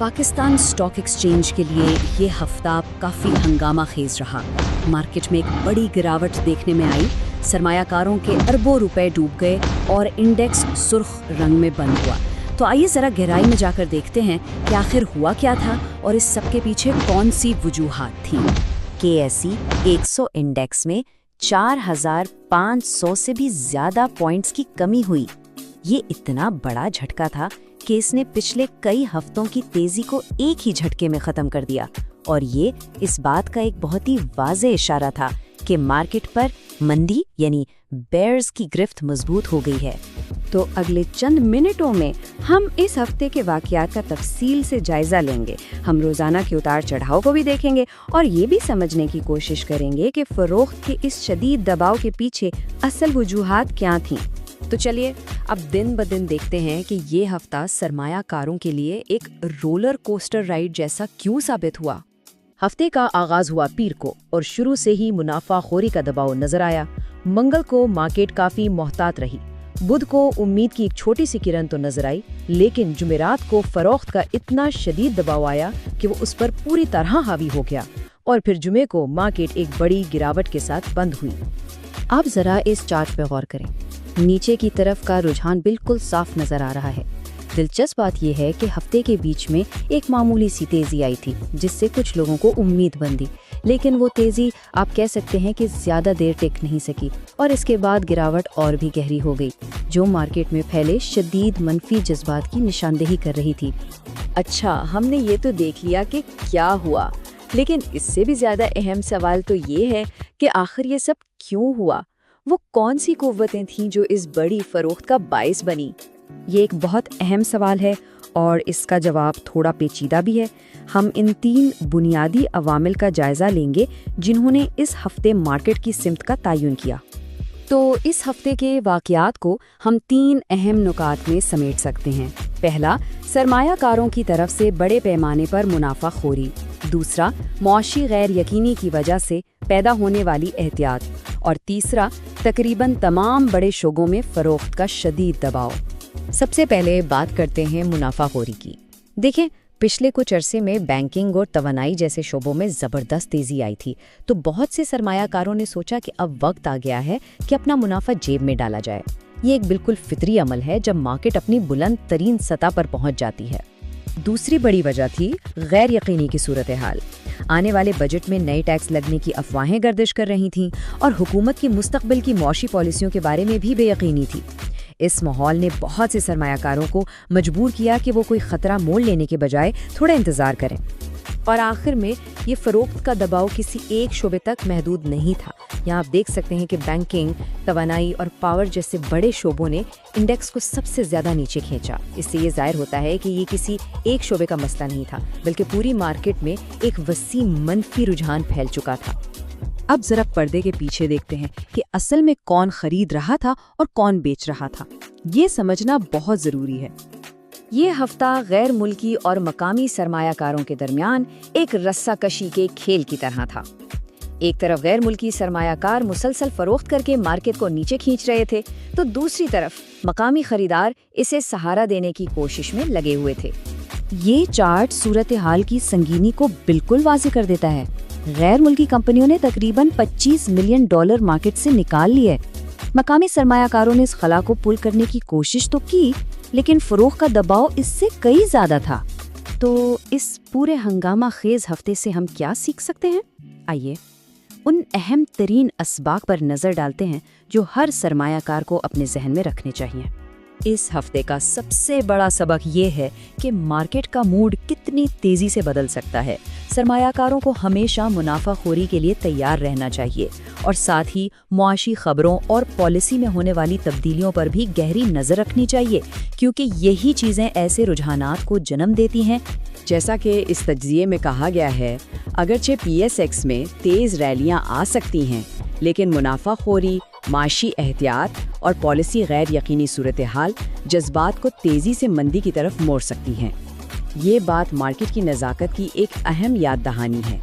Pakistan stock exchange के लिए ये हफ्ता काफ़ी हंगामा खेज रहा। मार्केट में एक बड़ी गिरावट देखने में आई, सरमायाकारों के अरबों रुपए डूब गए और इंडेक्स सुर्ख रंग में बंद हुआ। तो आइए ज़रा गहराई में जाकर देखते हैं कि आखिर हुआ क्या था और इस सब के पीछे कौन सी वजूहात थी। KSE 100 इंडेक्स में 4,500 से भी ज़्यादा पॉइंट्स की कमी हुई। ये इतना बड़ा झटका था कि इसने पिछले कई हफ्तों की तेजी को एक ही झटके में खत्म कर दिया, और ये इस बात का एक बहुत ही वाज़ेह इशारा था कि मार्केट पर मंदी यानी बेयर्स की गिरफ्त मजबूत हो गई है। तो अगले चंद मिनटों में हम इस हफ्ते के वाक़यात का तफसील से जायजा लेंगे। हम रोज़ाना के उतार चढ़ाव को भी देखेंगे और ये भी समझने की कोशिश करेंगे कि फ़रोख्त के इस शदीद दबाव के पीछे असल वजूहात क्या थीं। तो चलिए अब दिन ब दिन देखते हैं कि ये हफ्ता सरमायाकारों के लिए एक रोलर कोस्टर राइड जैसा क्यों साबित हुआ। हफ्ते का आगाज हुआ पीर को और शुरू से ही मुनाफाखोरी का दबाव नजर आया। मंगल को मार्केट काफी मोहतात रही। बुध को उम्मीद की एक छोटी सी किरण तो नजर आई, लेकिन जुमेरात को फरोख्त का इतना शदीद दबाव आया कि वो उस पर पूरी तरह हावी हो गया, और फिर जुमे को मार्केट एक बड़ी गिरावट के साथ बंद हुई। आप जरा इस चार्ट पर गौर करें। नीचे की तरफ का रुझान बिल्कुल साफ नजर आ रहा है। दिलचस्प बात यह है कि हफ्ते के बीच में एक मामूली सी तेजी आई थी, जिससे कुछ लोगों को उम्मीद बंधी, लेकिन वो तेजी आप कह सकते हैं कि ज्यादा देर टिक नहीं सकी और इसके बाद गिरावट और भी गहरी हो गई, जो मार्केट में फैले शदीद मनफी जज्बात की निशानदेही कर रही थी। अच्छा, हमने ये तो देख लिया कि क्या हुआ, लेकिन इससे भी ज्यादा अहम सवाल तो ये है कि आखिर ये सब क्यों हुआ। वो कौन सी कुव्वतें थीं जो इस बड़ी फरोख्त का बाइस बनी? ये एक बहुत अहम सवाल है और इसका जवाब थोड़ा पेचीदा भी है। हम इन 3 बुनियादी अवामिल का जायजा लेंगे जिन्होंने इस हफ्ते मार्केट की सिमत का तयन किया। तो इस हफ्ते के वाक़यात को हम 3 अहम नुकात में समेट सकते हैं। पहला, सरमायाकारों की तरफ से बड़े पैमाने पर मुनाफाखोरी। दूसरा, मौशी गैर यकीनी की वजह से पैदा होने वाली एहतियात। और तीसरा, तकरीबन तमाम बड़े शोबों में फरोख्त का शदीद दबाव। सबसे पहले बात करते हैं मुनाफाखोरी की। देखें, पिछले कुछ अरसे में बैंकिंग और तवानाई जैसे शोबों में ज़बरदस्त तेज़ी आई थी, तो बहुत से सरमायाकारों ने सोचा कि अब वक्त आ गया है कि अपना मुनाफा जेब में डाला जाए। ये एक बिल्कुल फितरी अमल है जब मार्केट अपनी बुलंद तरीन सतह पर पहुंच जाती है। दूसरी बड़ी वजह थी गैर यकीनी की सूरत हाल। आने वाले बजट में नए टैक्स लगने की अफवाहें गर्दिश कर रही थीं और हुकूमत की मुस्तकबिल की मौशी पॉलिसियों के बारे में भी बेयकीनी थी। इस माहौल ने बहुत से सरमायाकारों को मजबूर किया कि वो कोई खतरा मोल लेने के बजाय थोड़ा इंतजार करें। और आखिर में ये फरोख्त का दबाव किसी एक शोबे तक महदूद नहीं था। यहाँ आप देख सकते हैं कि बैंकिंग, तवानाई और पावर जैसे बड़े शोबों ने इंडेक्स को सबसे ज्यादा नीचे खींचा। इससे ये जाहिर होता है कि ये किसी एक शोबे का मसला नहीं था, बल्कि पूरी मार्केट में एक वसी मनफी रुझान फैल चुका था। अब जरा पर्दे के पीछे देखते हैं कि असल में कौन खरीद रहा था और कौन बेच रहा था। ये समझना बहुत जरूरी है। ये हफ्ता गैर मुल्की और मकामी सरमायाकारों के दरमियान एक रस्साकशी के खेल की तरह था। एक तरफ गैर मुल्की सरमायाकार मुसलसल फरोख्त करके मार्केट को नीचे खींच रहे थे, तो दूसरी तरफ मकामी खरीदार इसे सहारा देने की कोशिश में लगे हुए थे। ये चार्ट सूरत हाल की संगीनी को बिल्कुल वाज़ेह कर देता है। गैर मुल्की कंपनियों ने तकरीबन $25 मिलियन मार्केट से निकाल लिए। मकामी सरमायाकारों ने इस खला को पुल करने की कोशिश तो की, लेकिन फरोख्त का दबाव इससे कई ज्यादा था। तो इस पूरे हंगामा खेज हफ्ते से हम क्या सीख सकते हैं? आइए उन अहम तरीन असबाब पर नजर डालते हैं जो हर सरमायाकार को अपने जहन में रखने चाहिए। इस हफ्ते का सबसे बड़ा सबक ये है कि मार्केट का मूड कितनी तेजी से बदल सकता है। सरमायाकारों को हमेशा मुनाफाखोरी के लिए तैयार रहना चाहिए और साथ ही मुआशी खबरों और पॉलिसी में होने वाली तब्दीलियों पर भी गहरी नजर रखनी चाहिए, क्योंकि यही चीजें ऐसे रुझानात को जन्म देती हैं। जैसा कि इस तज्जिए में कहा गया है, अगरचे PSX में तेज रैलियां आ सकती हैं, लेकिन मुनाफाखोरी, माशी एहतियात और पॉलिसी गैर यकीनी सूरत हाल जज्बात को तेजी से मंदी की तरफ मोड़ सकती हैं। ये बात मार्केट की नज़ाकत की एक अहम याद दहानी है।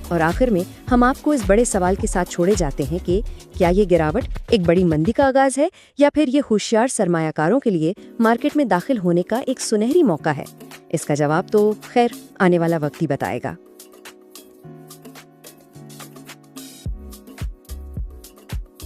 اور آخر میں ہم آپ کو اس بڑے سوال کے ساتھ چھوڑے جاتے ہیں کہ کیا یہ گراوٹ ایک بڑی مندی کا آغاز ہے یا پھر یہ ہوشیار سرمایہ کاروں کے لیے مارکیٹ میں داخل ہونے کا ایک سنہری موقع ہے؟ اس کا جواب تو خیر آنے والا وقت ہی بتائے گا۔